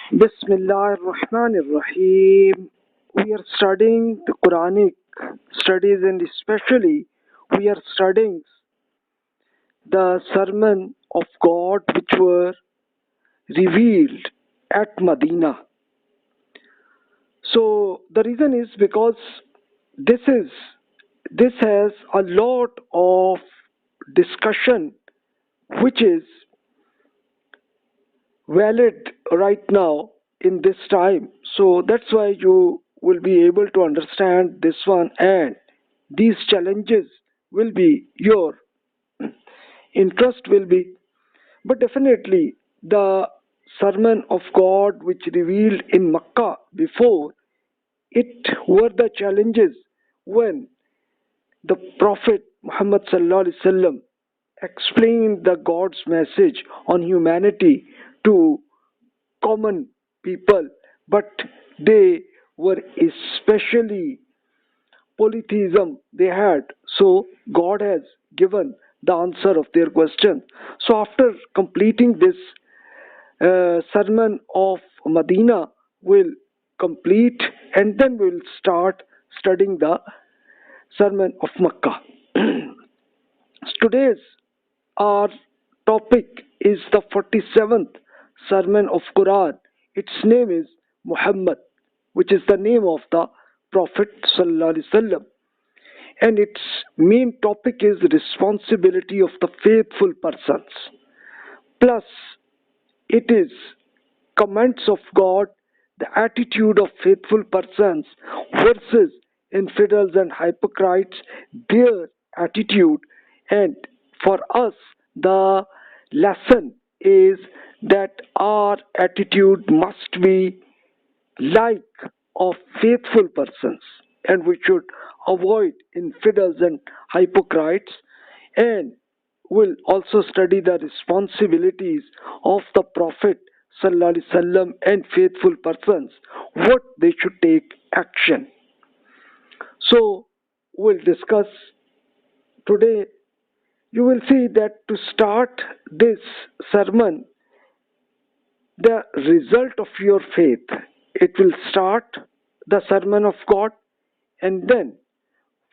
Bismillah ar-Rahman ar-Rahim. We are studying the Quranic studies, and especially we are studying the sermon of God which were revealed at Medina. So the reason is because this has a lot of discussion which is valid right now in this time. So that's why you will be able to understand this one, and these challenges will be your interest will be. But definitely the sermon of God which revealed in Makkah before, it were the challenges when the Prophet Muhammad sallallahu alaihi wasallam explained the God's message on humanity to common people, but they were especially polytheism they had. So God has given the answer of their question. So after completing this sermon of Medina, will complete, and then we'll start studying the sermon of Makkah. Today's our topic is the 47th sermon of Quran. Its name is Muhammad, which is the name of the Prophet sallallahu alaihi wasallam, and its main topic is responsibility of the faithful persons. Plus, it is comments of God, the attitude of faithful persons versus infidels and hypocrites, their attitude. And for us, the lesson is that our attitude must be like of faithful persons, and we should avoid infidels and hypocrites, and will also study the responsibilities of the Prophet sallallahu alaihi wasallam and faithful persons, what they should take action. So we'll discuss today. You will see that to start this sermon, the result of your faith, it will start the sermon of God, and then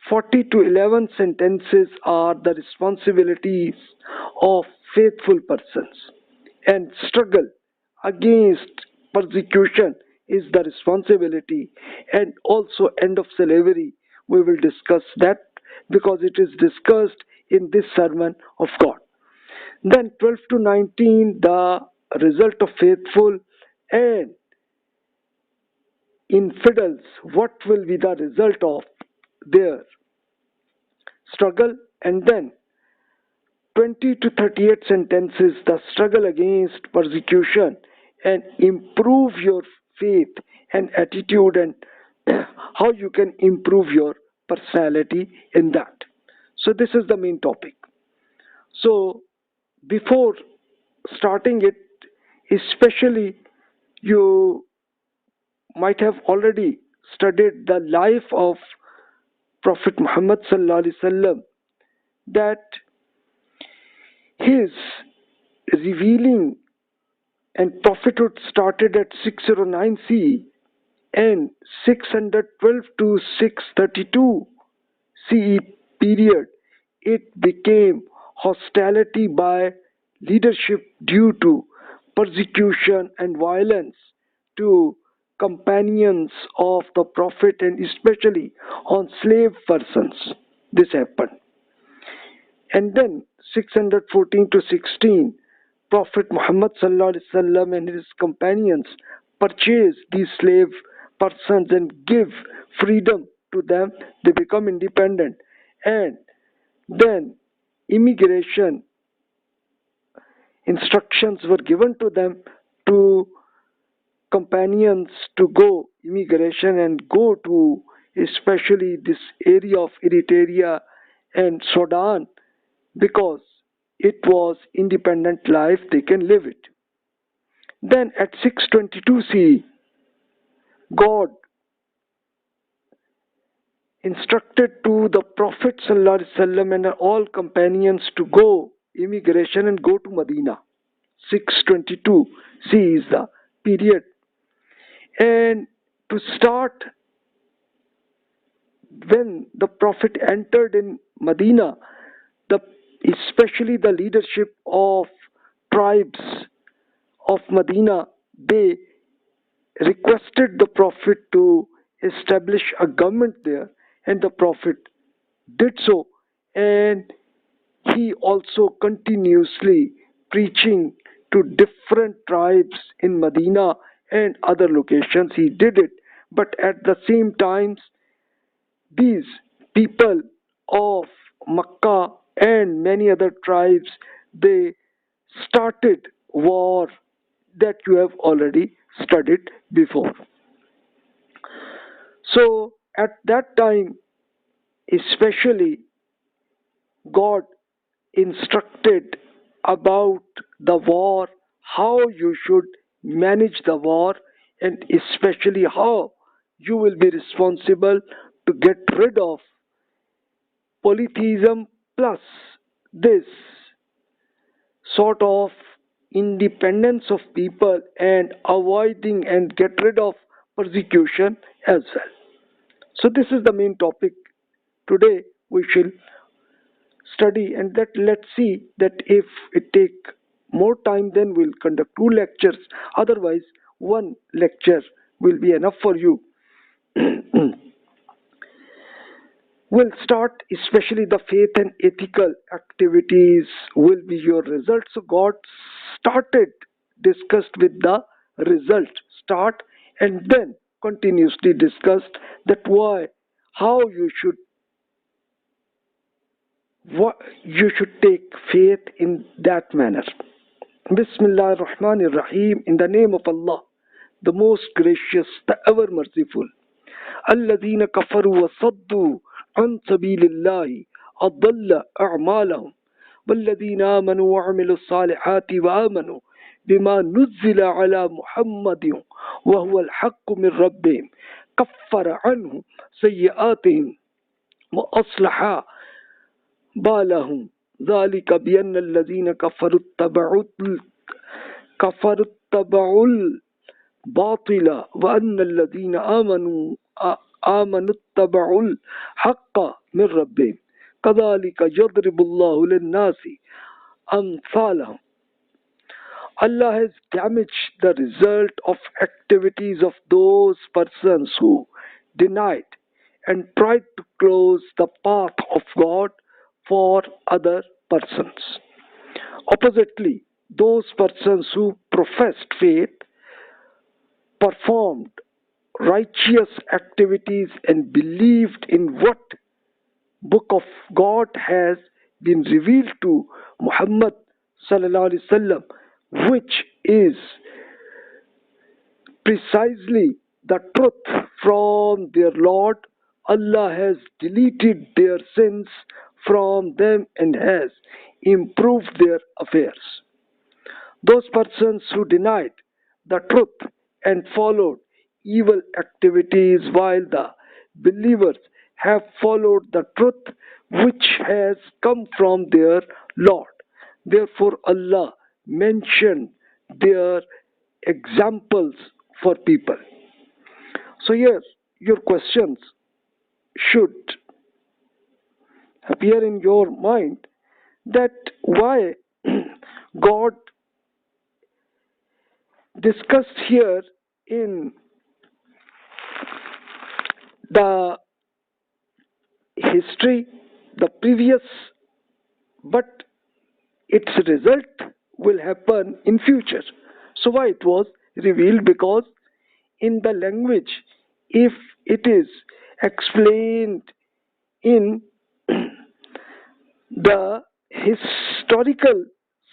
40 to 11 sentences are the responsibilities of faithful persons, and struggle against persecution is the responsibility, and also end of slavery. We will discuss that because it is discussed in this sermon of God. Then 12 to 19, the result of faithful and infidels, what will be the result of their struggle, and then 20 to 38 sentences, the struggle against persecution and improve your faith and attitude, and how you can improve your personality in that. So this is the main topic. So before starting it, especially you might have already studied the life of Prophet Muhammad sallallahu alaihi wasallam, that his revealing and prophethood started at 609 CE, and 612 to 632 CE period it became hostility by leadership due to persecution and violence to companions of the Prophet, and especially on slave persons. This happened. And then 614 to 16, Prophet Muhammad sallallahu alaihi wasallam and his companions purchase these slave persons and give freedom to them. They become independent, and then immigration instructions were given to them, to companions, to go immigration and go to especially this area of Eritrea and Sudan, because it was independent life, they can live it. Then at 622 CE, God instructed to the Prophet ﷺ and all companions to go immigration and go to Medina. 622 CE is the period And to start, when the Prophet entered in Medina, especially the leadership of tribes of Medina, they requested the Prophet to establish a government there, and the Prophet did so. And he also continuously preaching to different tribes in Medina and other locations. He did it, but at the same time, these people of Makkah and many other tribes, they started war that you have already studied before. So at that time, especially, God instructed about the war, how you should manage the war, and especially how you will be responsible to get rid of polytheism plus this sort of independence of people and avoiding and get rid of persecution as well. So this is the main topic today we shall study, and that let's see that if it take more time, then we'll conduct two lectures. Otherwise, one lecture will be enough for you. We'll start, especially the faith and ethical activities will be your result. So God started, discussed with the result, start, and then continuously discussed that why, how you should take faith in that manner. Bismillah ar-Rahman ar-Rahim. In the name of Allah, the most gracious, the ever merciful. الذين كفروا وصدوا عن سبيل الله أضل أعمالهم والذين آمنوا وعملوا الصالحات وآمنوا بما نزل على محمد وهو الحق من ربهم كفر عنهم سيئاتهم وأصلح بالهم ذلك بأن الذين كفروا اتبعوا الباطل وأن الذين آمنوا اتبعوا الحق من ربهم كذلك يضرب الله للناس أمثالهم. Allah has damaged the result of activities of those persons who denied and tried to close the path of God for other persons. Oppositely, those persons who professed faith, performed righteous activities, and believed in what book of God has been revealed to Muhammad sallallahu alaihi wasallam, which is precisely the truth from their Lord. Allah has deleted their sins from them and has improved their affairs. Those persons who denied the truth and followed evil activities, while the believers have followed the truth which has come from their Lord. Therefore, Allah mentioned their examples for people. So here, your questions should appear in your mind that why God discussed here in the history, the previous, but its result will happen in future. So why it was revealed? Because in the language, if it is explained in the historical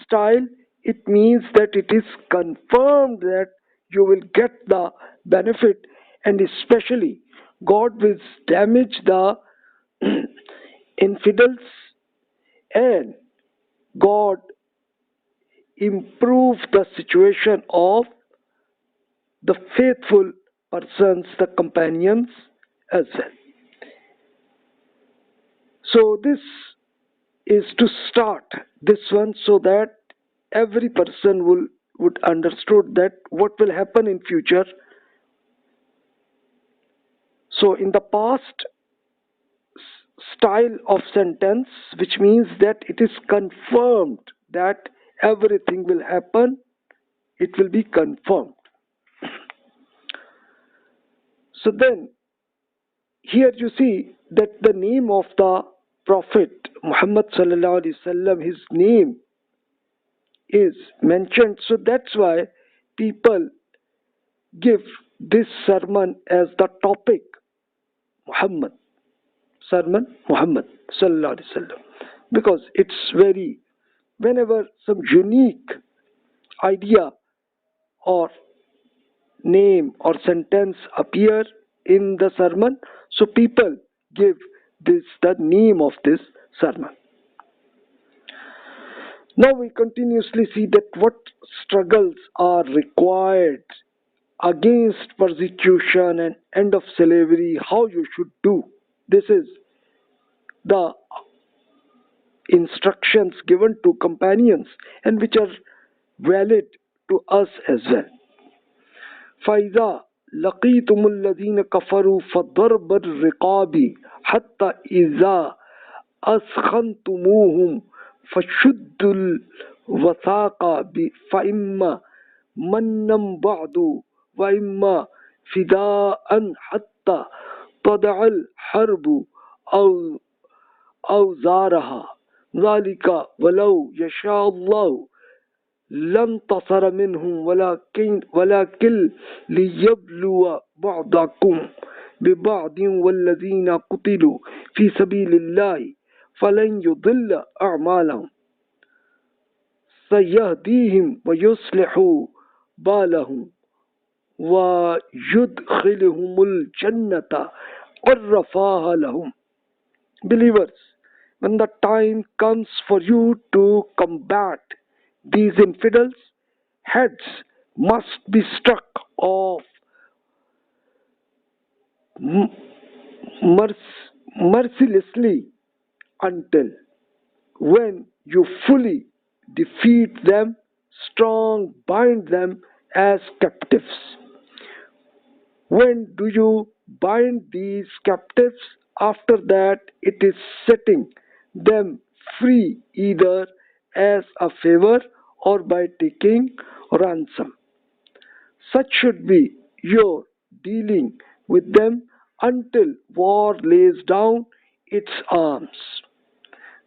style, it means that it is confirmed that you will get the benefit, and especially God will damage the infidels and God improve the situation of the faithful persons, the companions as well. So this is to start this one so that every person would understood that what will happen in future So in the past style of sentence, which means that it is confirmed that everything will happen, it will be confirmed. So then here you see that the name of the Prophet Muhammad sallallahu alaihi wasallam, his name is mentioned. So that's why people give this sermon as the topic Muhammad, sermon Muhammad sallallahu alaihi wasallam, because it's very, whenever some unique idea or name or sentence appear in the sermon, so people give this the name of this sermon. Now we continuously see that what struggles are required against persecution and end of slavery, how you should do. This is the instructions given to companions and which are valid to us as well. فَإِذَا لَقِيتُمُ الَّذِينَ كَفَرُوا فَضَرْبَ الرِّقَابِ حَتَّى إِذَا أَثْخَنْتُمُوهُمْ فَشُدُّوا الْوَثَاقَ فَإِمَّا مَنًّا بَعْدُ وَإِمَّا فِدَاءً حَتَّى تَضَعَ الْحَرْبُ أَوْزَارَهَا ذَلِكَ وَلَوْ يَشَاءُ اللَّهُ لانتصر منهم ولكن ليبلو بعضكم ببعض والذين قتلوا في سبيل الله فلن يضل أعمالهم سيهديهم ويصلح بالهم ويدخلهم الجنة عرفها لهم. Believers, when the time comes for you to combat these infidels, heads must be struck off mercilessly until when you fully defeat them, strong bind them as captives. When do you bind these captives? After that, it is setting them free either as a favor or by taking ransom. Such should be your dealing with them until war lays down its arms.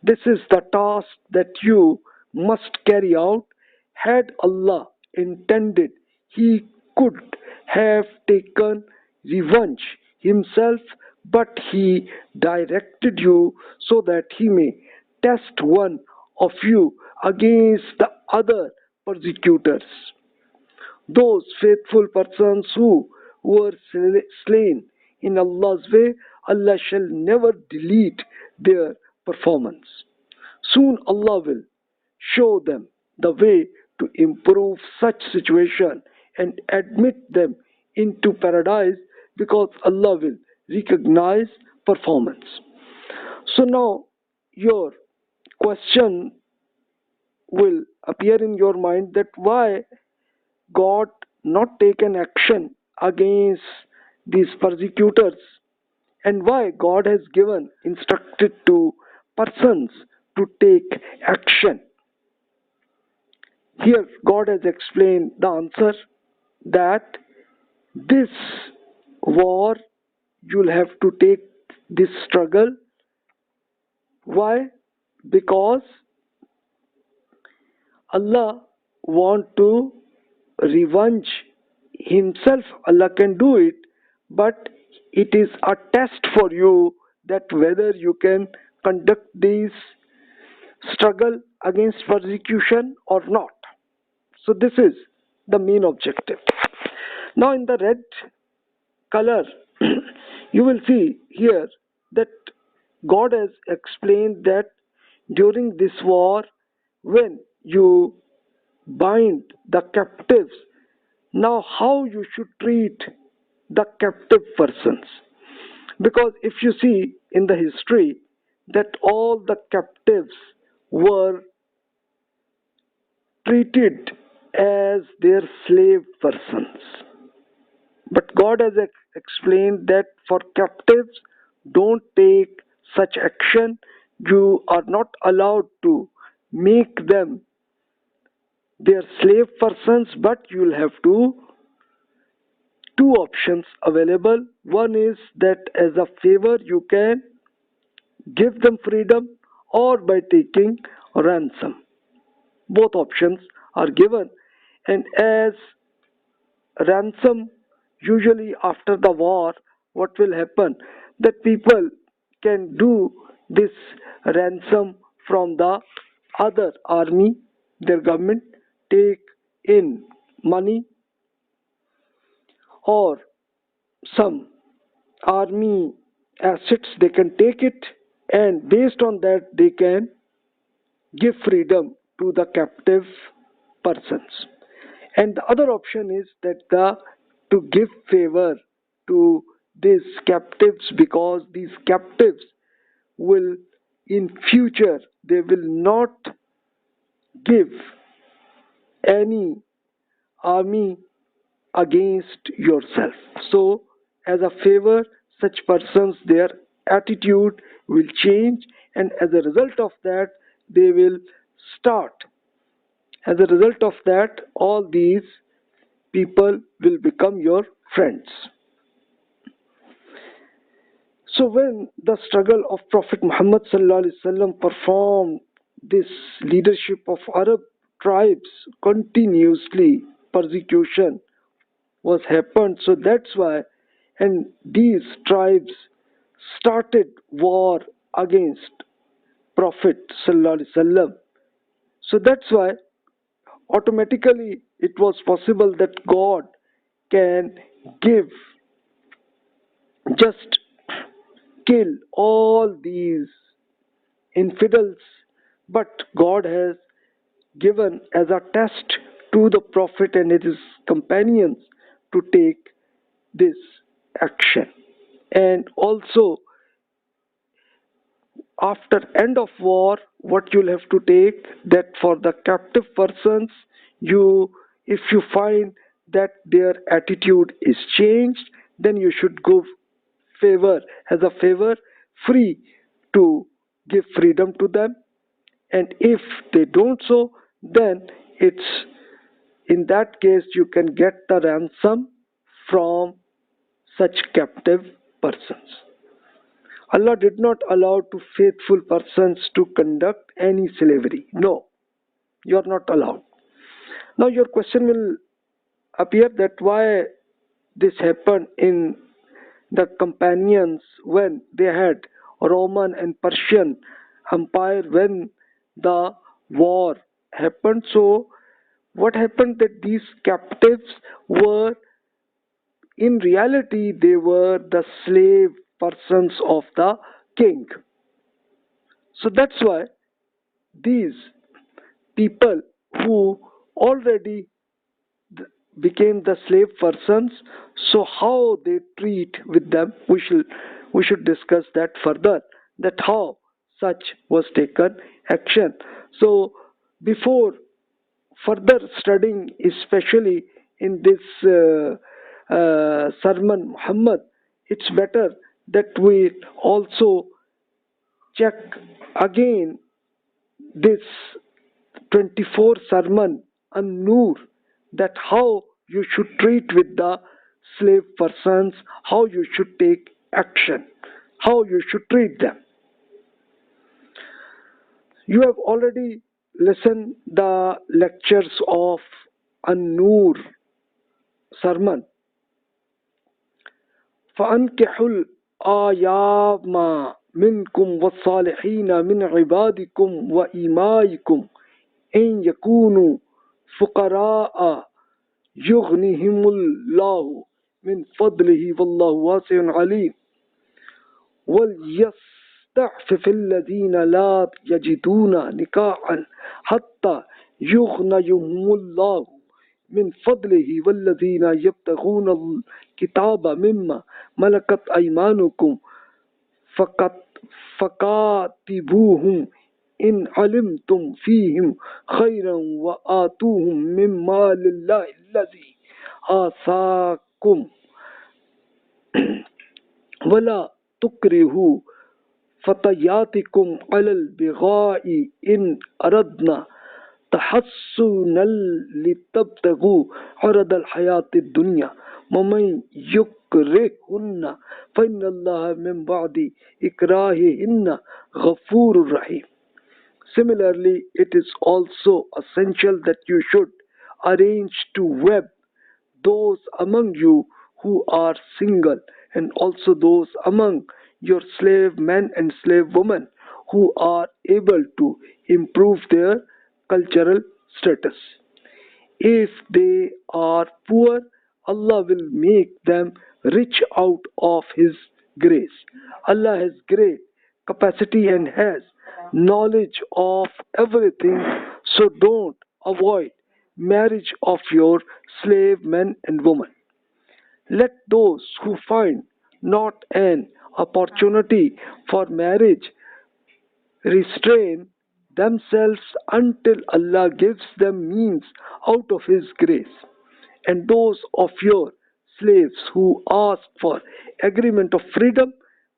This is the task that you must carry out. Had Allah intended, He could have taken revenge Himself, but He directed you so that He may test one of you against the other persecutors. Those faithful persons who were slain in Allah's way, Allah shall never delete their performance. Soon Allah will show them the way to improve such situation and admit them into paradise, because Allah will recognize performance. So now your question will appear in your mind that why God not taken action against these persecutors, and why God has given instructed to persons to take action. Here God has explained the answer that this war you'll have to take this struggle. Why? Because Allah want to revenge Himself. Allah can do it, but it is a test for you that whether you can conduct this struggle against persecution or not. So this is the main objective. Now in the red color you will see here that God has explained that during this war, when you bind the captives, now how you should treat the captive persons. Because if you see in the history that all the captives were treated as their slave persons, But God has explained that for captives, don't take such action. You are not allowed to make them their slave persons, but you'll have two options available. One is that as a favor you can give them freedom, or by taking ransom. Both options are given, and as ransom, usually after the war, what will happen, that people can do this ransom from the other army, their government take in money or some army assets, they can take it, and based on that they can give freedom to the captive persons. And the other option is that to give favor to these captives, because these captives will in future, they will not give any army against yourself. So as a favor, such persons, their attitude will change, and as a result of that they will start, as a result of that all these people will become your friends. So when the struggle of Prophet Muhammad performed this leadership of Arab tribes, continuously persecution was happened. So that's why, and these tribes started war against Prophet ﷺ. So that's why automatically it was possible that God can give, just kill all these infidels, but God has given as a test to the Prophet and his companions to take this action. And also after end of war, what you'll have to take, that for the captive persons, you, if you find that their attitude is changed, then you should give favor, as a favor, free to give freedom to them. And if they don't so, then it's, in that case you can get the ransom from such captive persons. Allah did not allow to faithful persons to conduct any slavery. No, you are not allowed. Now your question will appear that why this happened in the companions when they had Roman and Persian empire, when the war happened. So what happened, that these captives were, in reality they were the slave persons of the king. So that's why these people who already became the slave persons, so how they treat with them, we should discuss that further, that how such was taken action. So before further studying, especially in this sermon Muhammad, it's better that we also check again this 24 sermon on Noor, that how you should treat with the slave persons, how you should take action, how you should treat them. You have already listened the lectures of An-Noor sermon. فَأَنْكِحُوا الْآيَامَ مِنْكُمْ وَالصَّالِحِينَ مِنْ عِبَادِكُمْ وَإِمَائِكُمْ إِنْ يَكُونُوا فُقَرَاءَ يُغْنِهِمُ اللَّهُ مِنْ فَضْلِهِ وَاللَّهُ وَاسِعٌ عَلِيمٌ وَلْيَسْتَعْفِفِ الَّذِينَ لَا يَجِدُونَ نِكَاحًا حَتَّى يُغْنِيَهُمُ اللَّهُ من فضله والذين يبتغون الكتاب مما ملكت أيمانكم فكاتبوهم إن علمتم فيهم خيرا وآتوهم من مال الله الذي آتاكم وَلَا تُكْرِهُ فَتَيَاتِكُمْ عَلَى الْبِغَاءِ إِنْ أَرَدْنَا تَحَصُّنًا لِتَبْتَغُوا عَرَضَ الْحَيَاةِ الدُّنْيَا وَمَنْ يُكْرِههُنَّ فَإِنَّ اللَّهَ مِنْ بَعْدِ إِكْرَاهِهِنَّ غَفُورٌ رَحِيمٌ. Similarly, it is also essential that you should arrange to wed those among you who are single, and also those among your slave men and slave women who are able to improve their cultural status. If they are poor, Allah will make them rich out of His grace. Allah has great capacity and has knowledge of everything, so don't avoid marriage of your slave men and women. Let those who find not an opportunity for marriage restrain themselves until Allah gives them means out of His grace. And those of your slaves who ask for agreement of freedom,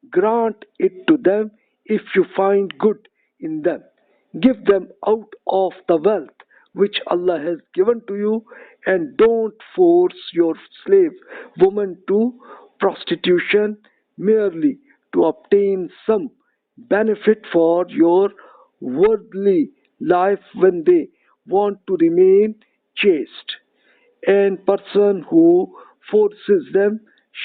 grant it to them if you find good in them. Give them out of the wealth which Allah has given to you, and don't force your slave woman to prostitution merely to obtain some benefit for your worldly life when they want to remain chaste. And person who forces them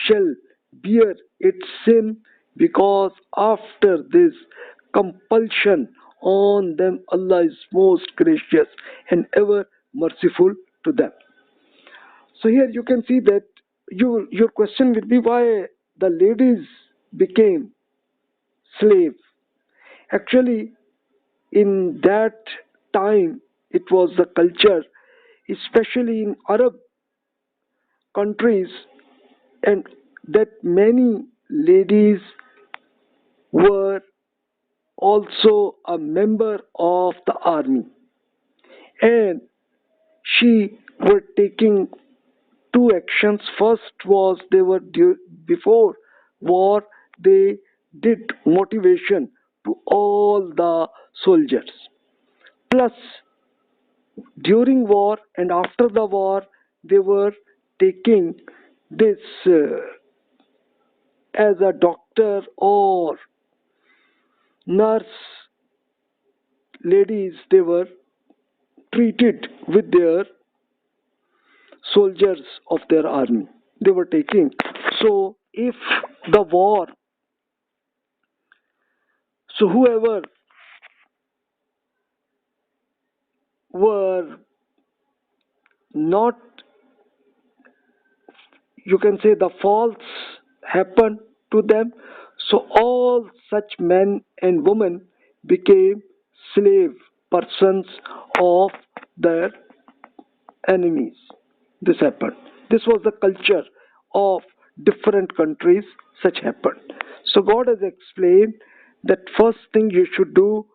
shall bear its sin, because after this compulsion on them Allah is most gracious and ever merciful to them. So here you can see that your question will be why the ladies became slave. Actually, in that time it was the culture, especially in Arab countries, and that many ladies were also a member of the army, and she were taking two actions. First was they were before war they did motivation to all the soldiers, plus during war and after the war they were taking this as a doctor or nurse ladies, they were treated with their soldiers of their army, they were taking. So if the war, so whoever were not, you can say, the faults happened to them, so all such men and women became slave persons of their enemies. This happened. This was the culture of different countries. Such happened. So God has explained that first thing you should do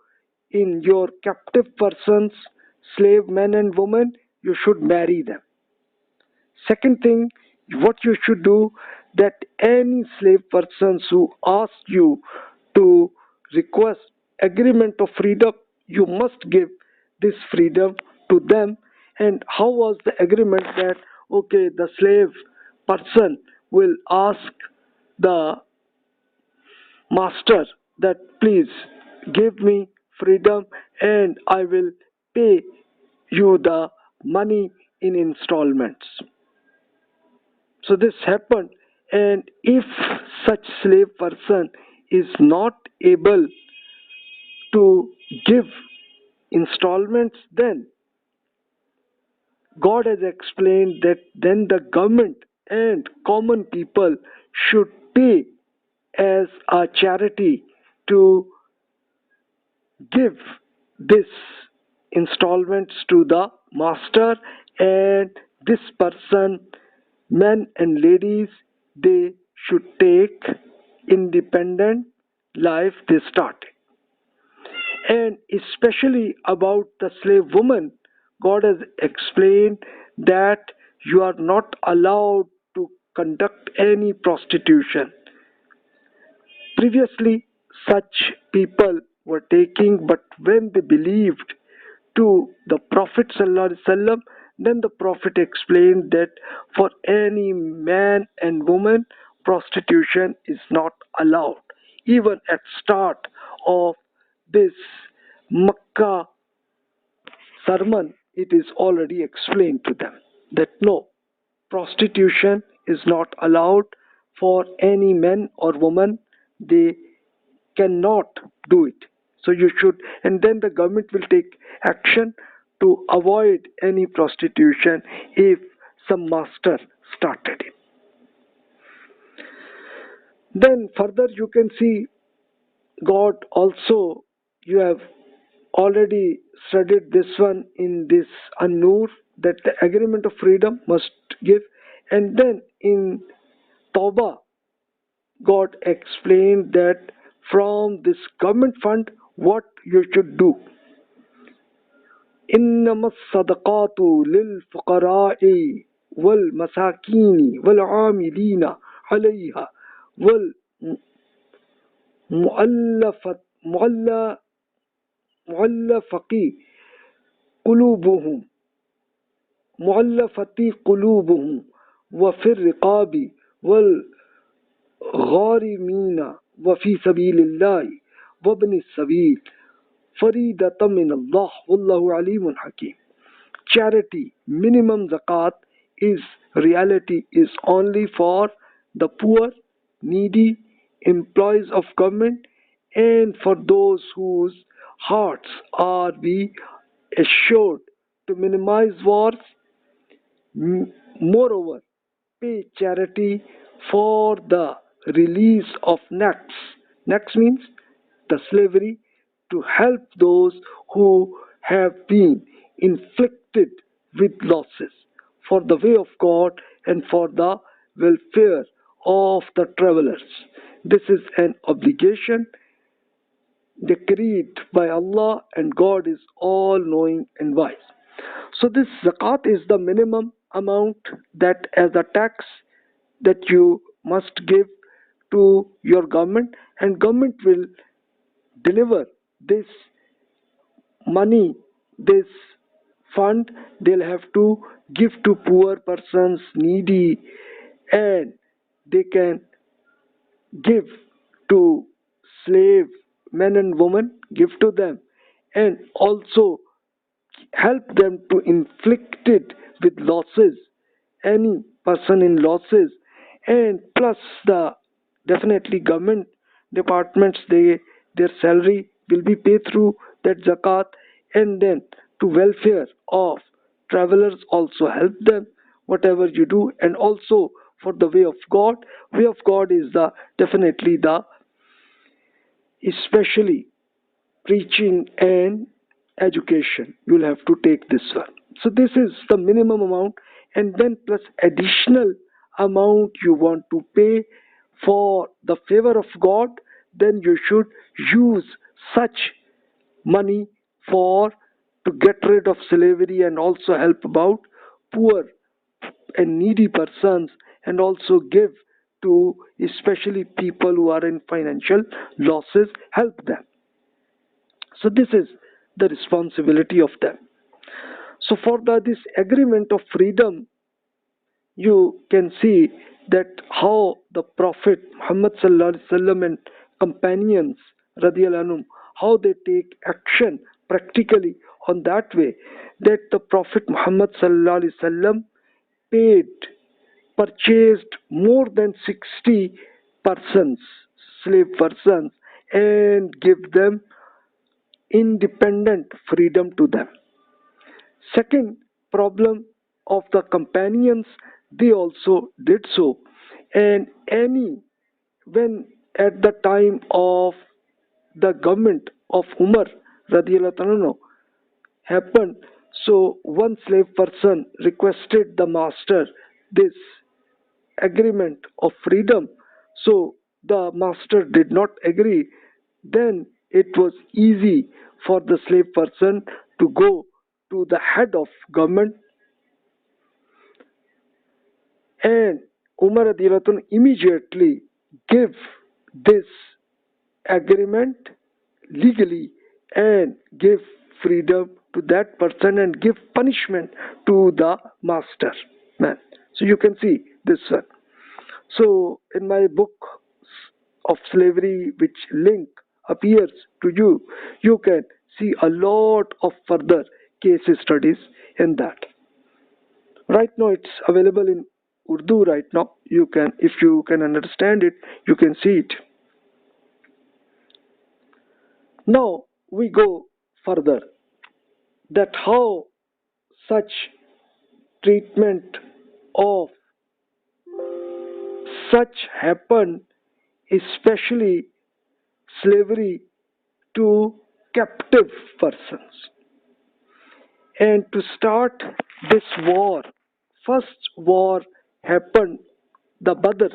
in your captive persons, slave men and women, you should marry them. Second thing, what you should do, that any slave persons who ask you to request agreement of freedom, you must give this freedom to them. And how was the agreement? That okay, the slave person will ask the master that please give me freedom and I will pay you the money in installments. So this happened, and if such slave person is not able to give installments, then God has explained that then the government and common people should pay as a charity to give this installments to the master, and this person, men and ladies, they should take independent life they started. And especially about the slave woman, God has explained that you are not allowed to conduct any prostitution. Previously, such people were taking, but when they believed to the Prophet ﷺ, then the Prophet explained that for any man and woman, prostitution is not allowed. Even at start of this Makkah sermon, it is already explained to them that no, prostitution is not allowed for any man or woman. They cannot do it. So you should, and then the government will take action to avoid any prostitution if some master started it. Then further you can see God also, you have already studied this one in this An-Nur, that the agreement of freedom must give. And then in Tawbah, God explained that from this government fund, what you should do. إنما الصدقات للفقراء والمساكين والعاملين عليها والمؤلفة قلوبهم مؤلفة قلوبهم وفي الرقاب والغارمين وفي سبيل الله وابن السبيل فريدة من Allah Wallahu Alimun Hakim. Charity, minimum zakat is reality is only for the poor, needy, employees of government, and for those whose hearts are be assured to minimize wars. Moreover, pay charity for the release of naqs. Naqs means the slavery, to help those who have been inflicted with losses for the way of God and for the welfare of the travelers. This is an obligation decreed by Allah, and God is all knowing and wise. So this zakat is the minimum amount that as a tax that you must give to your government, and government will deliver this money, this fund, they'll have to give to poor persons, needy, and they can give to slave men and women, give to them, and also help them to inflicted with losses, any person in losses, and plus the definitely government departments, their salary will be paid through that zakat, and then to welfare of travelers also help them whatever you do, and also for the way of God. Way of God is the definitely the especially preaching and education. You'll have to take this one. So this is the minimum amount, and then plus additional amount you want to pay for the favor of God, then you should use such money for to get rid of slavery and also help about poor and needy persons, and also give to especially people who are in financial losses, help them. So this is the responsibility of them. So for this agreement of freedom, you can see that how the Prophet Muhammad sallallahu alaihi wasallam and companions radiyallahu anhum, how they take action practically on that way, that the Prophet Muhammad sallallahu alaihi wasallam paid, purchased more than 60 persons, slave persons, and give them independent freedom to them. Second problem of the companions, they also did so. And any, when at the time of the government of Umar radiallahu anhu happened, so one slave person requested the master this agreement of freedom, so the master did not agree. Then it was easy for the slave person to go to the head of government, and Umar radiallahu anhu immediately give this agreement legally and give freedom to that person and give punishment to the master man. So you can see this one. So in my book of slavery, which link appears to you, you can see a lot of further case studies in that. Right now it's available in Urdu right now. You can, if you can understand it, you can see it. Now we go further, that how such treatment of such happened, especially slavery to captive persons. And to start this war, first war happened, the Badr,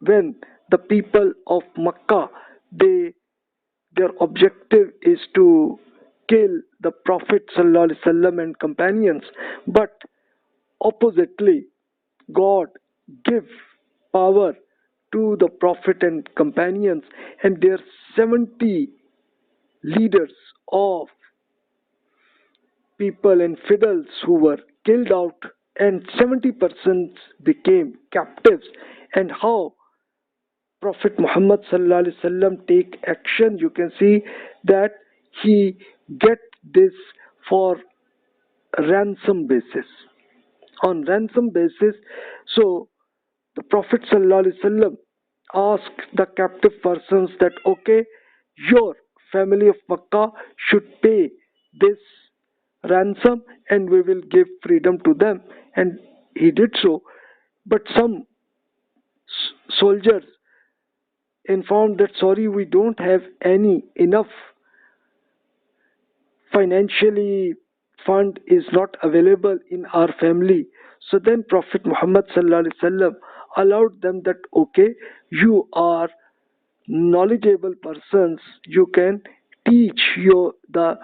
when the people of Makkah, their objective is to kill the Prophet ﷺ and companions, but oppositely, God give power to the Prophet and companions and their 70 leaders of people and infidels who were killed out, and 70% became captives. And how Prophet Muhammad ﷺ take action, you can see that he get this for ransom basis. On ransom basis, so the Prophet ﷺ asked the captive persons that, okay, your family of Makkah should pay this ransom and we will give freedom to them. And he did so. But some soldiers informed that, sorry, we don't have any enough financially, fund is not available in our family. So then Prophet Muhammad ﷺ allowed them that, okay, you are knowledgeable persons, you can teach the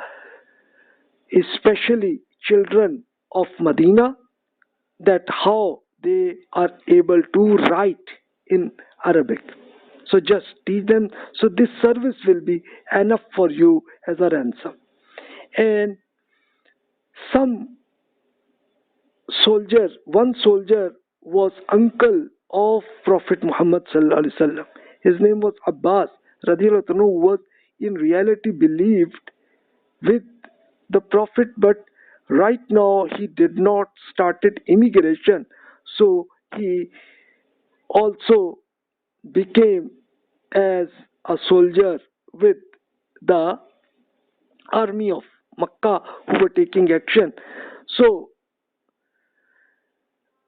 especially children of Medina that how they are able to write in Arabic. So just teach them. So this service will be enough for you as a ransom. And one soldier was uncle of Prophet Muhammad sallallahu alaihi wasallam. His name was Abbas radiallahu anhu, who was in reality believed with the Prophet, but right now he did not started immigration. So he also became as a soldier with the army of Makkah who were taking action. So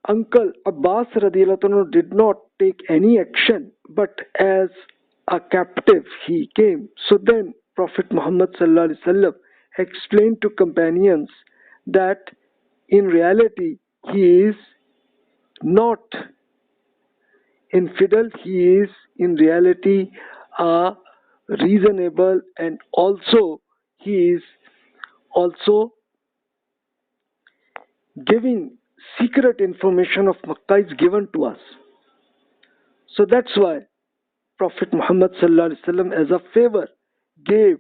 Uncle Abbas radiallahu anhu did not take any action, but as a captive he came. So then Prophet Muhammad sallallahu alaihi wasallam explained to companions that in reality he is not infidel, he is in reality reasonable, and also he is also giving secret information of Makkah is given to us. So that's why Prophet Muhammad sallallahu alaihi wasallam as a favor gave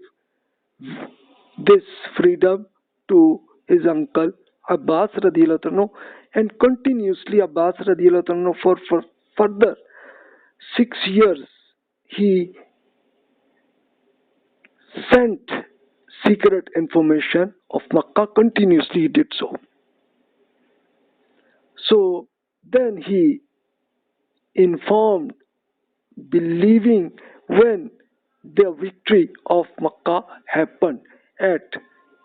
this freedom to his uncle Abbas radiallahu anhu, and continuously Abbas radiallahu anhu for further 6 years he sent secret information of Makkah. Continuously he did so. So then he informed, believing when the victory of Makkah happened at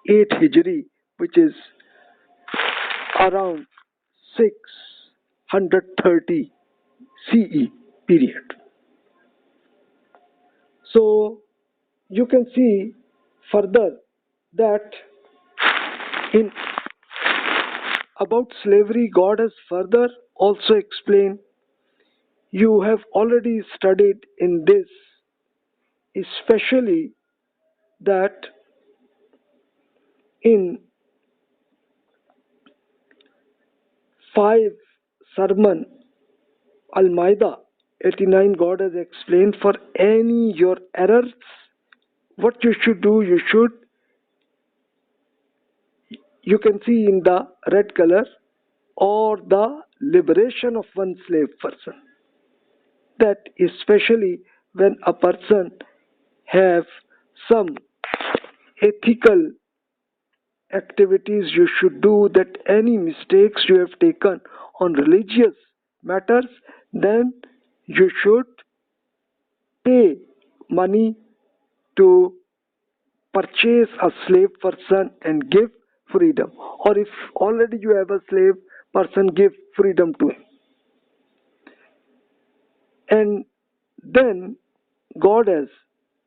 8 Hijri, which is around 630 CE period. So you can see further that in about slavery, God has further also explained. You have already studied in this, especially that in 5 sermon Al-Maida, 89, God has explained for any your errors, what you should do, you can see in the red color, or the liberation of one slave person. That especially when a person have some ethical activities you should do, that any mistakes you have taken on religious matters, then you should pay money to purchase a slave person and give freedom, or if already you have a slave person, give freedom to him. And then God has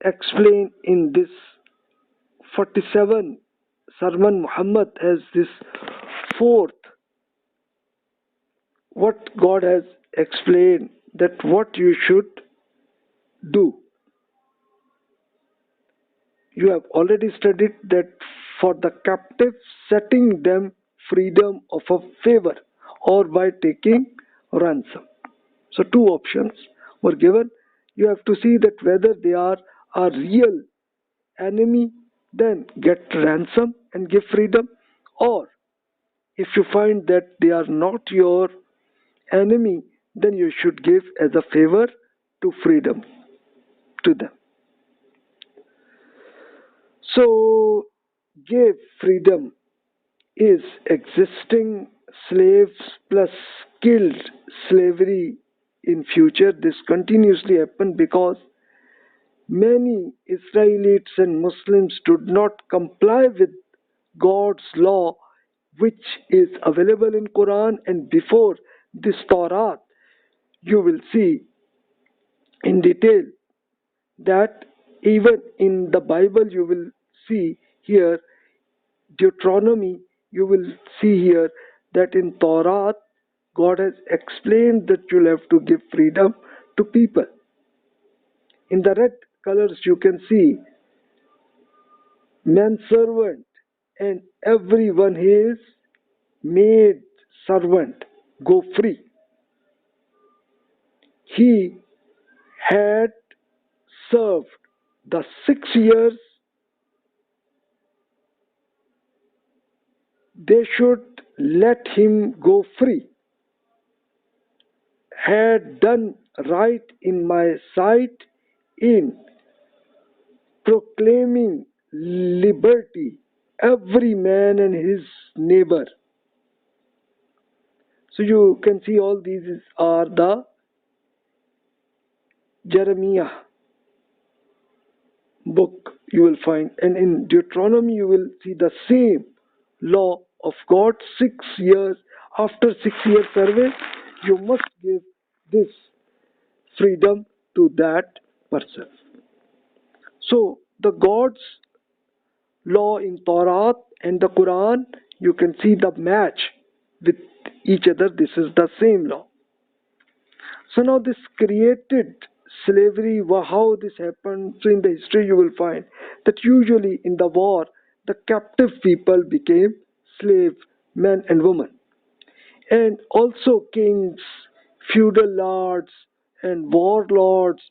explained in this 47 sermon, Muhammad has this fourth, what God has explained, that what you should do. You have already studied that for the captive, setting them freedom of a favor, or by taking ransom. So two options were given. You have to see that whether they are a real enemy, then get ransom and give freedom, or if you find that they are not your enemy, then you should give as a favor to freedom to them. So, give freedom is existing slaves plus skilled slavery in future. This continuously happened because many Israelites and Muslims did not comply with God's law, which is available in Quran, and before this Torah, you will see in detail that even in the Bible you will see here, Deuteronomy, you will see here that in Torah God has explained that you'll have to give freedom to people. In the red colors you can see manservant and everyone his maid servant go free. He had served the 6 years, they should let him go free. Had done right in my sight in proclaiming liberty, every man and his neighbor. So you can see all these are the Jeremiah book you will find, and in Deuteronomy you will see the same law of God. 6 years, after 6 years service, you must give this freedom to that person. So the God's law in Torah and the Quran, you can see the match with each other. This is the same law. So now this created slavery, how this happened. So in the history you will find that usually in the war, the captive people became slave men and women. And also kings, feudal lords, and warlords,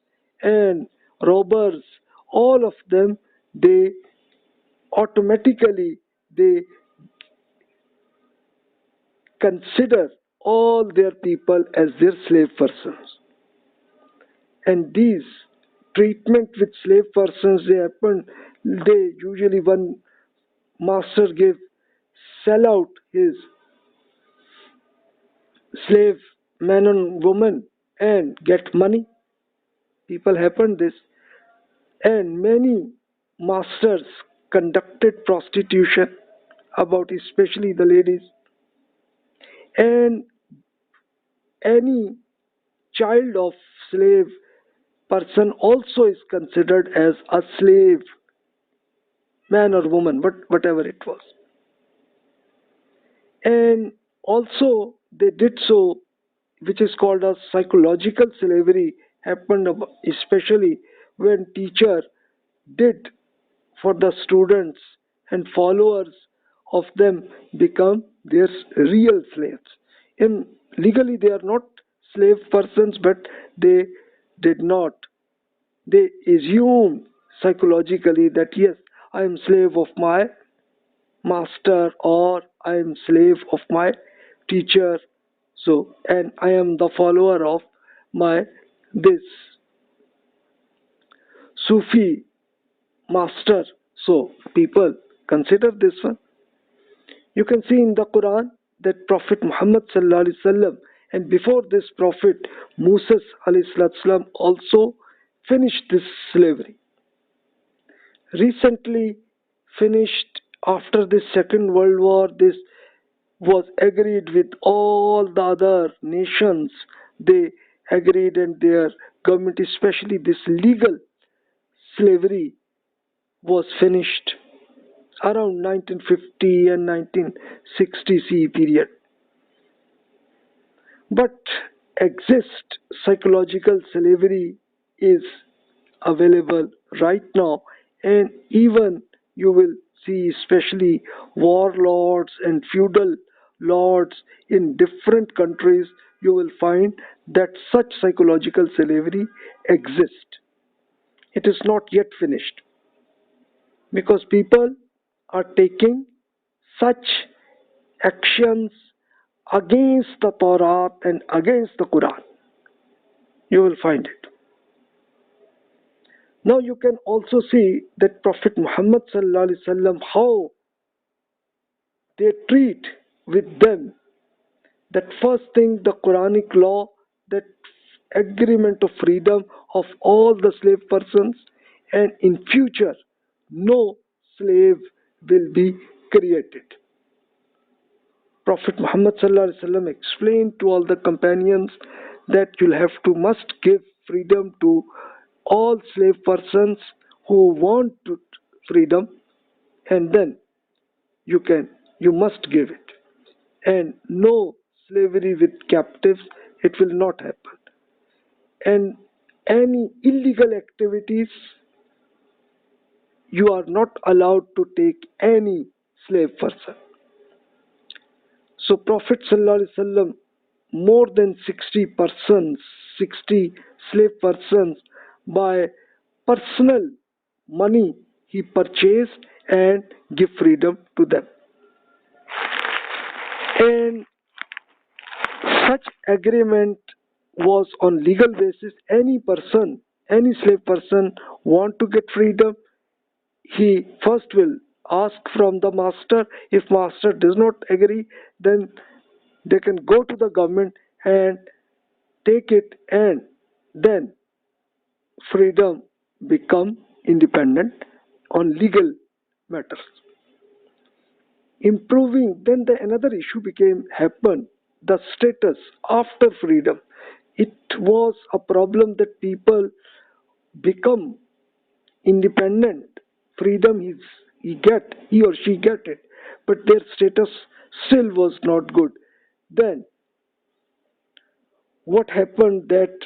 and robbers, all of them, they automatically, they consider all their people as their slave persons. And these treatment with slave persons, they happen, they usually, one master give, sell out his slave man and woman and get money. People happen this, and many masters conducted prostitution about especially the ladies, and any child of slave person also is considered as a slave man or woman, but whatever it was. And also they did so, which is called as psychological slavery, happened especially when teacher did for the students and followers of them become their real slaves. And legally they are not slave persons, but they did not. They assumed psychologically that yes, I am slave of my master, or I am slave of my teacher, so, and I am the follower of my this Sufi master. So people consider this one. You can see in the Quran that Prophet Muhammad sallallahu alaihi wasallam, and before this Prophet Musa alayhi salam also finished this slavery. Recently finished after the Second World War. This was agreed with all the other nations. They agreed, and their government, especially this legal slavery, was finished around 1950 and 1960 CE period. But exist psychological slavery is available right now, and even you will see, especially warlords and feudal lords in different countries, you will find that such psychological slavery exists. It is not yet finished because people are taking such actions against the Torah and against the Quran. You will find it. Now you can also see that Prophet Muhammad sallallahu alaihi wasallam, how they treat with them. That first thing, the Quranic law, that agreement of freedom of all the slave persons, and in future no slave will be created. Prophet Muhammad sallallahu alaihi wasallam explained to all the companions that must give freedom to all slave persons who want freedom, and then you must give it, and no slavery with captives, it will not happen. And any illegal activities, you are not allowed to take any slave person. So Prophet sallallahu alaihi wasallam, more than 60 slave persons, by personal money he purchased and give freedom to them. And such agreement was on legal basis. Any slave person want to get freedom, he first will ask from the master. If master does not agree, then they can go to the government and take it, and then freedom become independent on legal matters. Improving, then another issue happened, the status after freedom. It was a problem that people become independent. Freedom he or she get it, but their status still was not good. Then what happened, that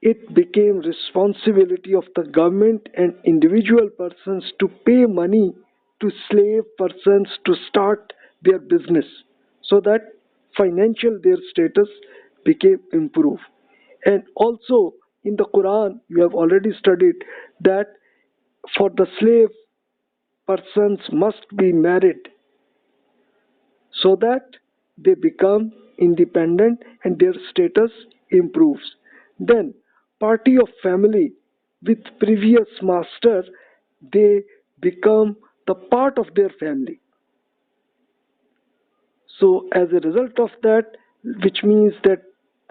it became responsibility of the government and individual persons to pay money to slave persons to start their business, so that financial their status became improved. And also in the Quran you have already studied that for the slave persons must be married, so that they become independent and their status improves. Then party of family with previous master, they become the part of their family. So as a result of that, which means that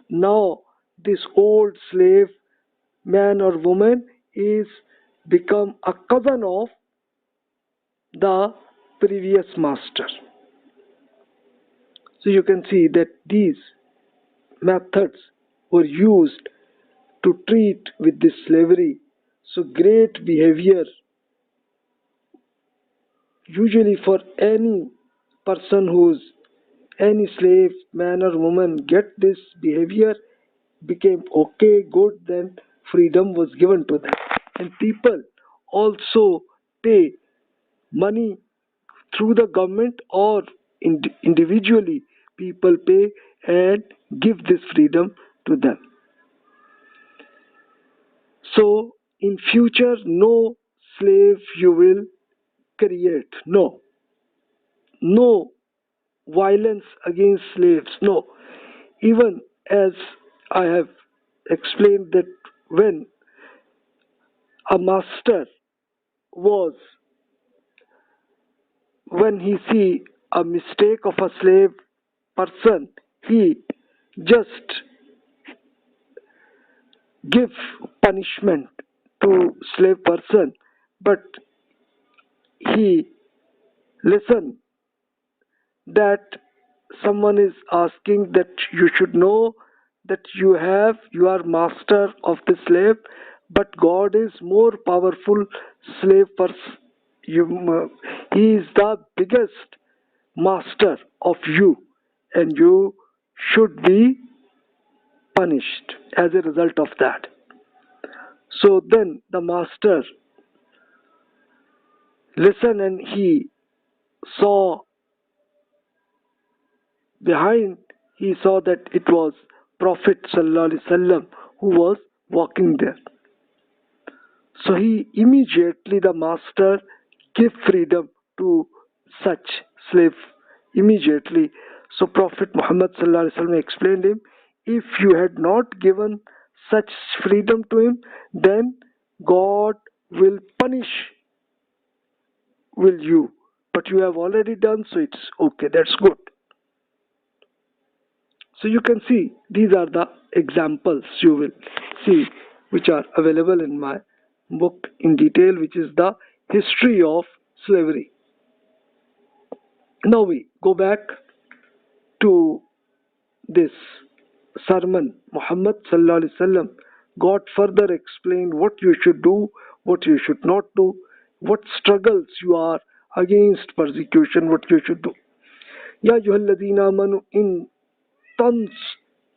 now this old slave man or woman is become a cousin of the previous master. So you can see that these methods were used to treat with this slavery. So great behavior, usually for any person who's any slave man or woman get this behavior, became okay, good, then freedom was given to them. And people also pay money through the government, or individually people pay and give this freedom to them. So in future, no slave you will create. No violence against slaves. No. Even as I have explained that when a master when he see a mistake of a slave person, he just give punishment to slave person, but he listen that someone is asking that you should know that you are master of the slave, but God is more powerful slave person. He is the biggest master of you, and you should be punished as a result of that. So then the master listened, and he saw behind, he saw that it was Prophet sallallahu alaihi wasallam who was walking there. So he immediately, the master, gave freedom to such slave immediately. So Prophet Muhammad sallallahu alaihi wasallam explained him, if you had not given such freedom to him, then God will punish you. But you have already done, so it's okay. That's good. So you can see these are the examples you will see which are available in my book in detail, which is the history of slavery. Now we go back to this sermon. Muhammad sallallahu alaihi wasallam God further explained what you should do, what you should not do, what struggles you are against persecution, what you should do. Ya ayyuhalladhina amanu in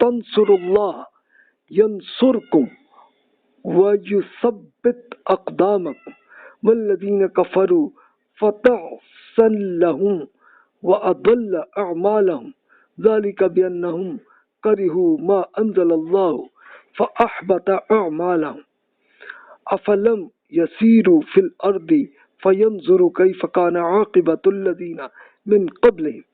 tansurullah yansurkum wa yuthabbit aqdamakum walladhina kafaru fata'san lahum wa adalla a'malahum dhalika biannahum karihu ma anzalallahu fa ahbata a'malahum afalam yasiru fil ardi fayanzuru kayfa kana 'aqibatu alladhina min qablihim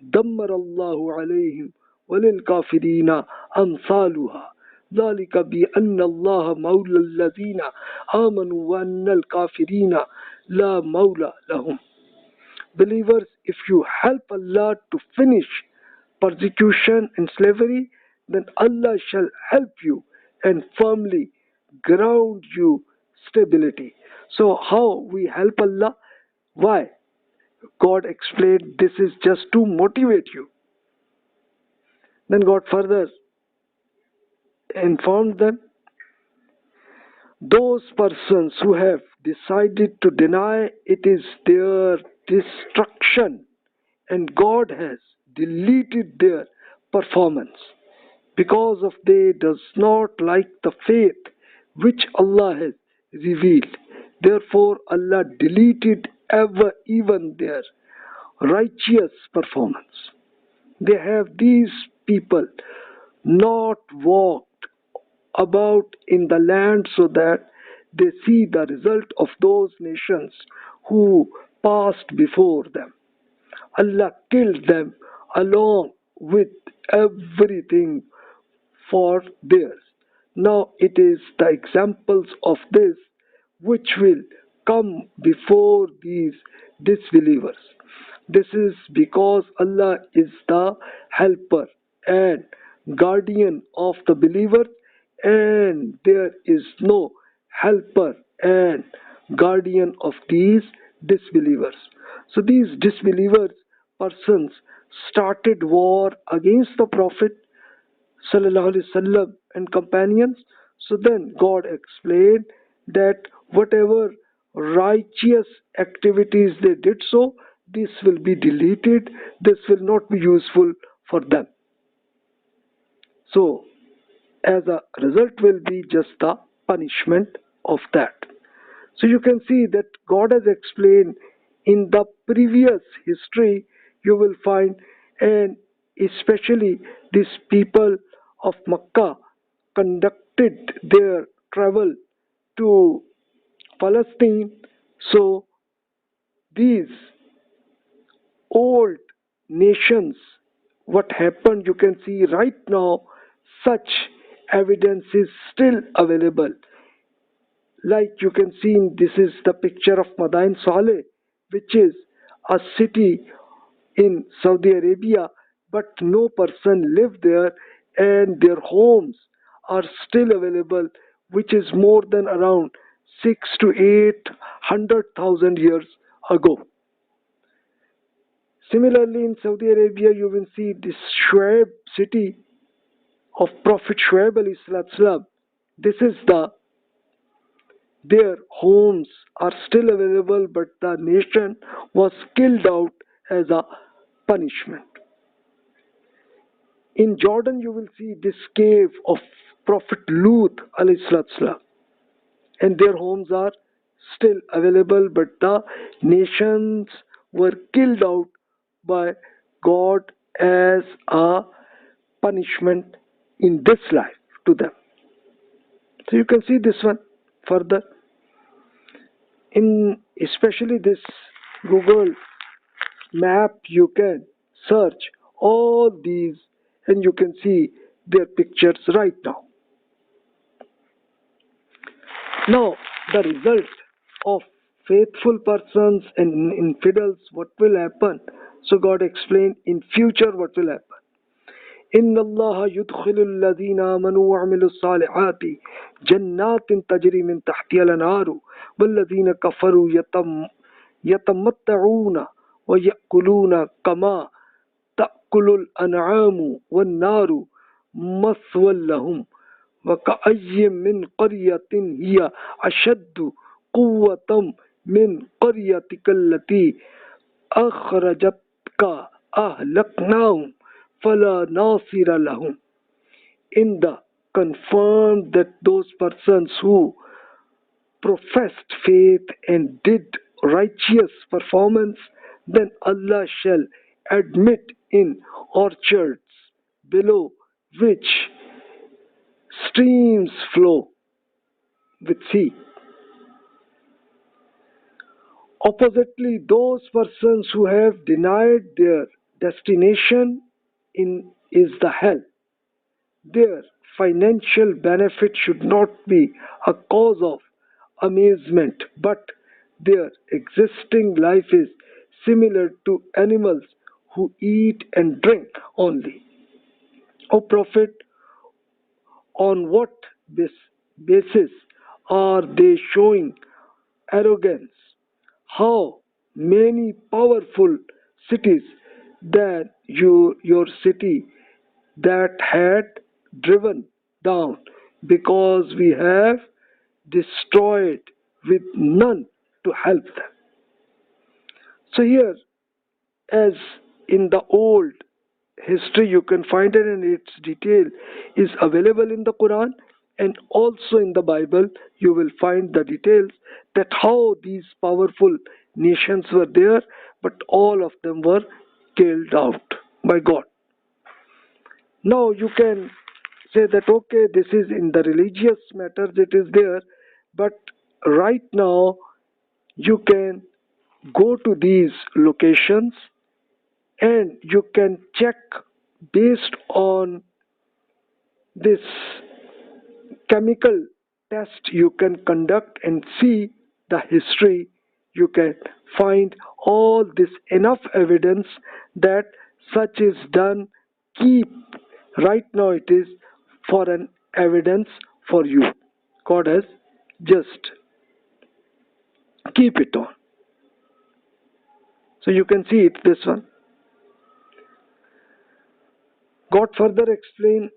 دمر الله عليهم وللكافرين أمثالها ذلك بأن الله مولى الذين آمنوا وأن الكافرين لا مولى لهم. Believers, if you help Allah to finish persecution and slavery, then Allah shall help you and firmly ground you stability. So how we help Allah? Why? God explained this is just to motivate you. Then God further informed them, those persons who have decided to deny, it is their destruction, and God has deleted their performance because of they does not like the faith which Allah has revealed. Therefore Allah deleted even their righteous performance. They have these people not walked about in the land so that they see the result of those nations who passed before them. Allah killed them along with everything for theirs. Now it is the examples of this which will come before these disbelievers. This is because Allah is the helper and guardian of the believers, and there is no helper and guardian of these disbelievers. So these disbelievers persons started war against the Prophet sallallahu alaihi wasallam and companions. So then God explained that whatever righteous activities they did, so this will be deleted, this will not be useful for them. So as a result will be just the punishment of that. So you can see that God has explained in the previous history, you will find, and especially these people of Makkah conducted their travel to Palestine. So these old nations, what happened, you can see right now such evidence is still available. Like you can see, this is the picture of Madain Saleh, which is a city in Saudi Arabia, but no person lived there, and their homes are still available, which is more than around 6 to 800,000 years ago. Similarly, in Saudi Arabia, you will see this Shuaib city of Prophet Shuaib alayhi salam. This is their homes are still available, but the nation was killed out as a punishment. In Jordan, you will see this cave of Prophet Lut alayhi salam, and their homes are still available, but the nations were killed out by God as a punishment in this life to them. So you can see this one further in especially this Google map. You can search all these and you can see their pictures right now. Now the result of faithful persons and infidels, what will happen? So God explained in future what will happen. إن الله يدخل الذين آمنوا وعملوا الصالحات جنات تجري من تحتها الأنهار والذين كفروا يتمتعون ويأكلون كما تأكل الأنعام والنار مثوى لهم وكأي من قرية هي أشد قوة من قريتك التي أخرجتك أهلكناهم فَلَا نَاصِرَ لَهُمْ. In the confirmed that those persons who professed faith and did righteous performance, then Allah shall admit in orchards below which streams flow with sea. Oppositely, those persons who have denied their destination is the hell. Their financial benefit should not be a cause of amazement, but their existing life is similar to animals who eat and drink only. O Prophet, on what basis are they showing arrogance? How many powerful cities than your city that had driven down, because we have destroyed with none to help them. So here, as in the old history, you can find it, and its detail is available in the Quran, and also in the Bible you will find the details that how these powerful nations were there, but all of them were killed out by God. Now you can say that okay, this is in the religious matters it is there, but right now you can go to these locations and you can check based on this chemical test you can conduct and see the history. You can find all this enough evidence that such is done. Keep right now it is for an evidence for you. God has just keep it on. So you can see it, this one. God further explained,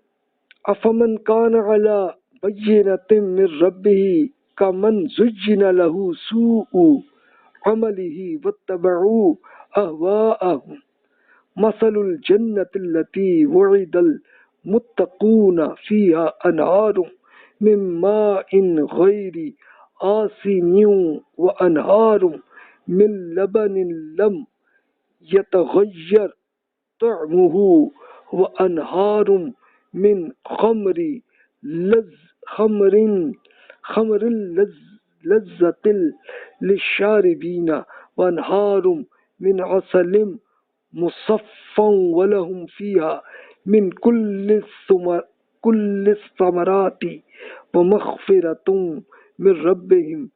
أَفَمَنْ كَانَ عَلَى بَيِّنَةٍ مِّن رَبِّهِ كَمَنْ زُيِّنَ لَهُ سُوءُ عَمَلِهِ وَاتَّبَعُوا أَهْوَاءَهُمْ مَثَلُ الْجَنَّةِ الَّتِي وُعِدَ الْمُتَّقُونَ فِيهَا أَنْهَارٌ مِّن مَّاءٍ غَيْرِ آسِنٍ وَأَنْهَارٌ مِّن لَبَنٍ لَّمْ يَتَغَيَّرْ طَعْمُهُ وأنهار من خمر خمر لذة للشاربين وأنهار من عسل مصفى ولهم فيها من كل الثمرات ومغفرة من ربهم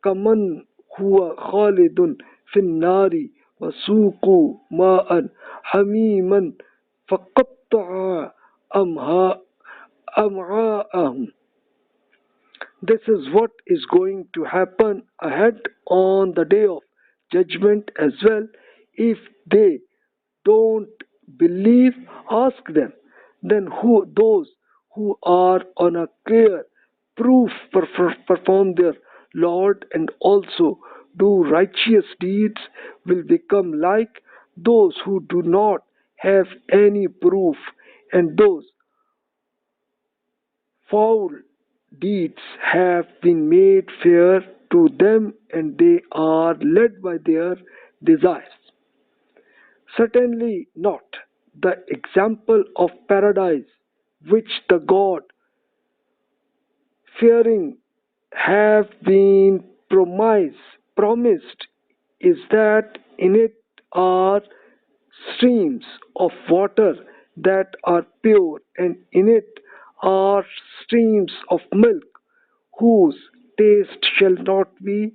كمن هو خالد في النار وسوقوا ماء حميما فقطع أمعاءهم. This is what is going to happen ahead on the day of judgment as well. If they don't believe, ask them. Then those who are on a clear proof perform their Lord and also do righteous deeds will become like those who do not have any proof, and those foul deeds have been made fair to them and they are led by their desires. Certainly not. The example of paradise which the God fearing have been promised is that in it are streams of water that are pure, and in it are streams of milk whose taste shall not be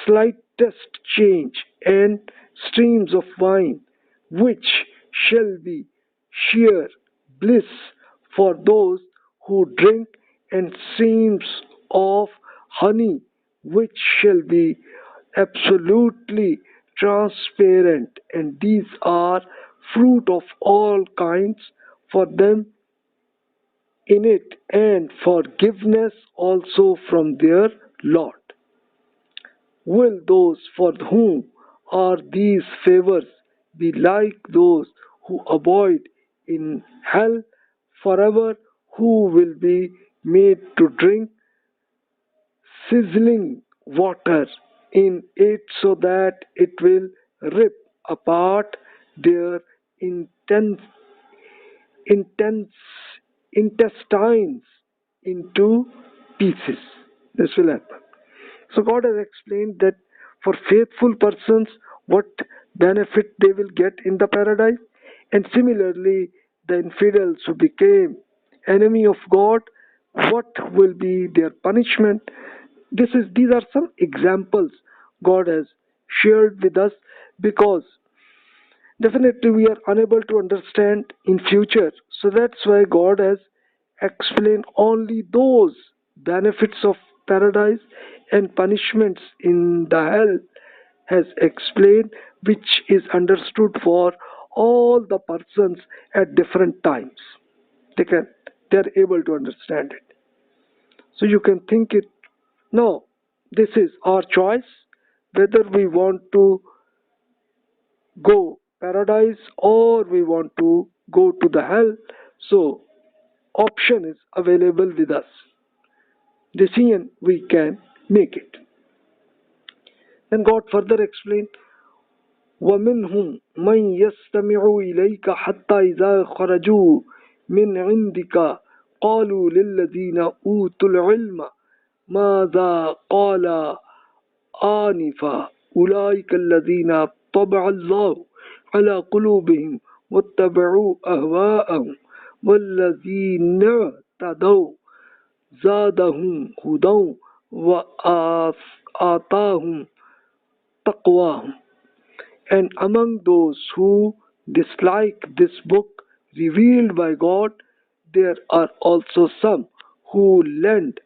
slightest change, and streams of wine which shall be sheer bliss for those who drink, and streams of honey which shall be absolutely transparent, and these are fruit of all kinds for them in it, and forgiveness also from their Lord. Will those for whom are these favors be like those who abide in hell forever, who will be made to drink sizzling water in it so that it will rip apart their intense, intense intestines into pieces? This will happen. So God has explained that for faithful persons what benefit they will get in the paradise, and similarly the infidels who became enemy of God, what will be their punishment. These are some examples God has shared with us, because definitely we are unable to understand in future, so that's why God has explained only those benefits of paradise, and punishments in the hell has explained, which is understood for all the persons at different times. They are able to understand it. So you can think it. No, this is our choice whether we want to go paradise or we want to go to the hell. So option is available with us. Decision we can make it. Then God further explained, وَمِنْهُمْ مَنْ يَسْتَمِعُ إِلَيْكَ حَتَّى إِذَا خَرَجُوا مِنْ عِنْدِكَ قَالُوا لِلَّذِينَ أُوتُوا الْعِلْمَ مَاذَا قَالَ آنِفًا أُولَئِكَ الَّذِينَ طَبَعَ اللَّهُ على قلوبهم واتبعوا أهواءهم والذين اهتدوا زادهم هدى وآتاهم تقواهم. And among those who dislike this book revealed by God, there are also some who lend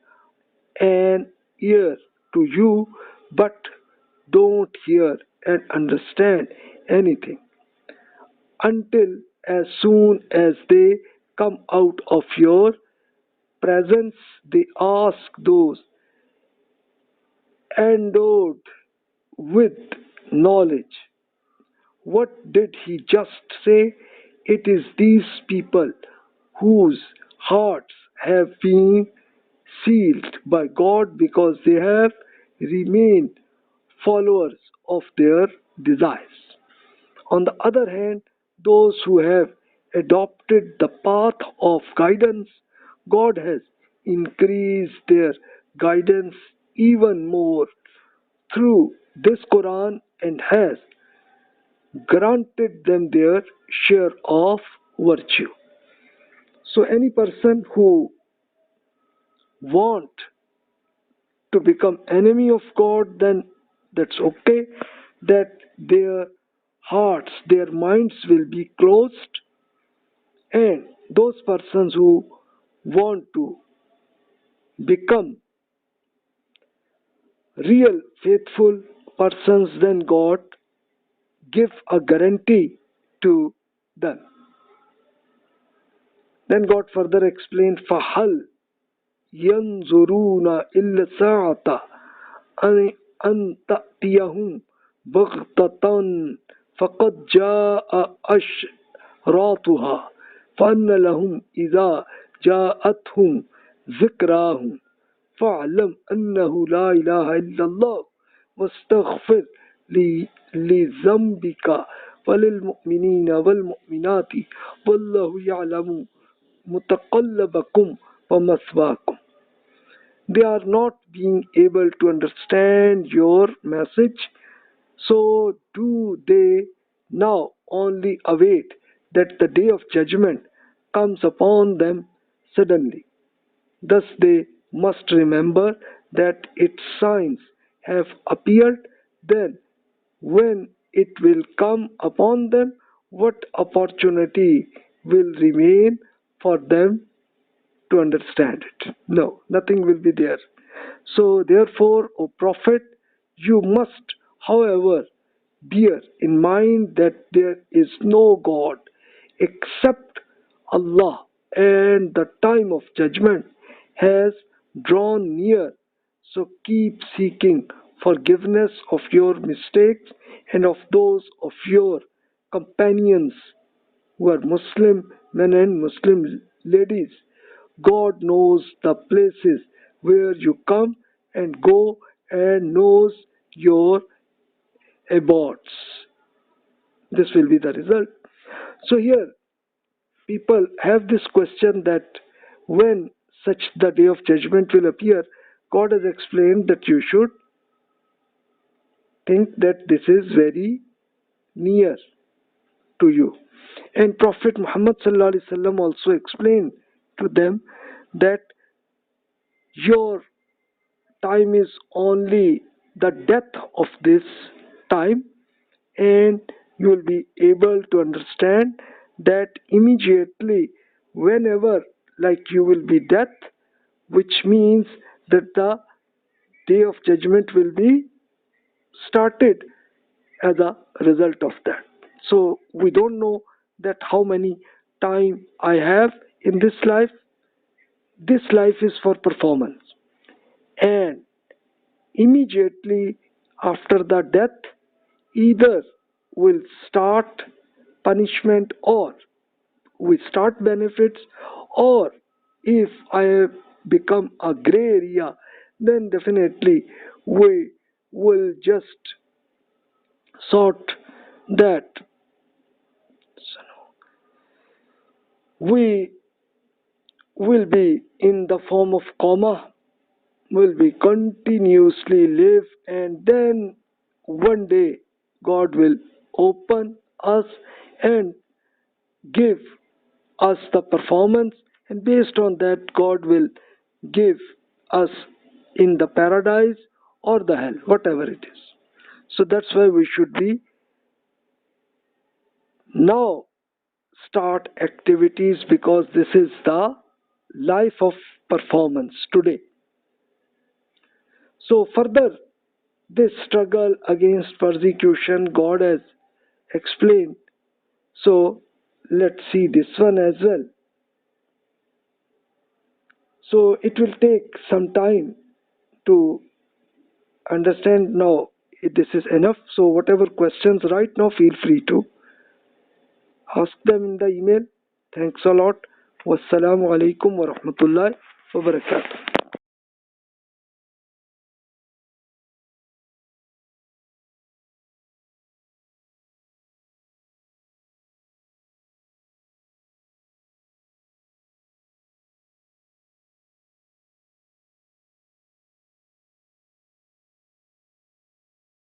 an ear to you but don't hear and understand anything, until as soon as they come out of your presence they ask those endowed with knowledge, what did he just say? It is these people whose hearts have been sealed by God because they have remained followers of their desires. On the other hand, those who have adopted the path of guidance, God has increased their guidance even more through this Quran and has granted them their share of virtue. So any person who want to become enemy of God, then that's okay, that their hearts, their minds will be closed, and those persons who want to become real faithful persons, then God give a guarantee to them. Then God further explained, فَهَلْ يَنْظُرُونَ إِلَّا السَّاعَةَ أَنْ تَأْتِيَهُمْ بَغْتَةً فَقَدْ جَاءَ أَشْرَاطُهَا فَأَنَّ لَهُمْ إِذَا جَاءَتْهُمْ ذِكْرَاهُمْ فَاعْلَمْ أَنَّهُ لَا إِلَهَ إِلَّا اللَّهُ وَاسْتَغْفِرْ لِذَنْبِكَ وَلِلْمُؤْمِنِينَ وَالْمُؤْمِنَاتِ وَاللَّهُ يَعْلَمُ مُتَقَلَّبَكُمْ وَمَثْوَاكُمْ. They are not being able to understand your message, so do they now only await that the day of judgment comes upon them suddenly. Thus they must remember that its signs have appeared. Then when it will come upon them, what opportunity will remain for them to understand it? No, nothing will be there. So therefore, O Prophet, you must, however, bear in mind that there is no God except Allah, and the time of judgment has drawn near. So keep seeking forgiveness of your mistakes and of those of your companions who are Muslim men and Muslim ladies. God knows the places where you come and go and knows your abodes. This will be the result. So here people have this question that when such the day of judgment will appear, God has explained that you should think that this is very near to you. And Prophet Muhammad ﷺ also explained to them that your time is only the death of this time, and you will be able to understand that immediately whenever like you will be death, which means that the day of judgment will be started as a result of that. So we don't know that how many time I have in this life. This life is for performance, and immediately after the death either will start punishment or we start benefits, or if I have become a gray area, then definitely we will just sort that we will be in the form of coma, will be continuously live, and then one day God will open us and give us the performance, and based on that God will give us in the paradise or the hell, whatever it is. So that's why we should be now start activities, because this is the life of performance today. So further, this struggle against persecution God has explained. So let's see this one as well. So it will take some time to understand. Now this is enough. So whatever questions right now, feel free to ask them in the email. Thanks a lot. Wassalamu alaikum wa rahmatullahi wa barakatuh.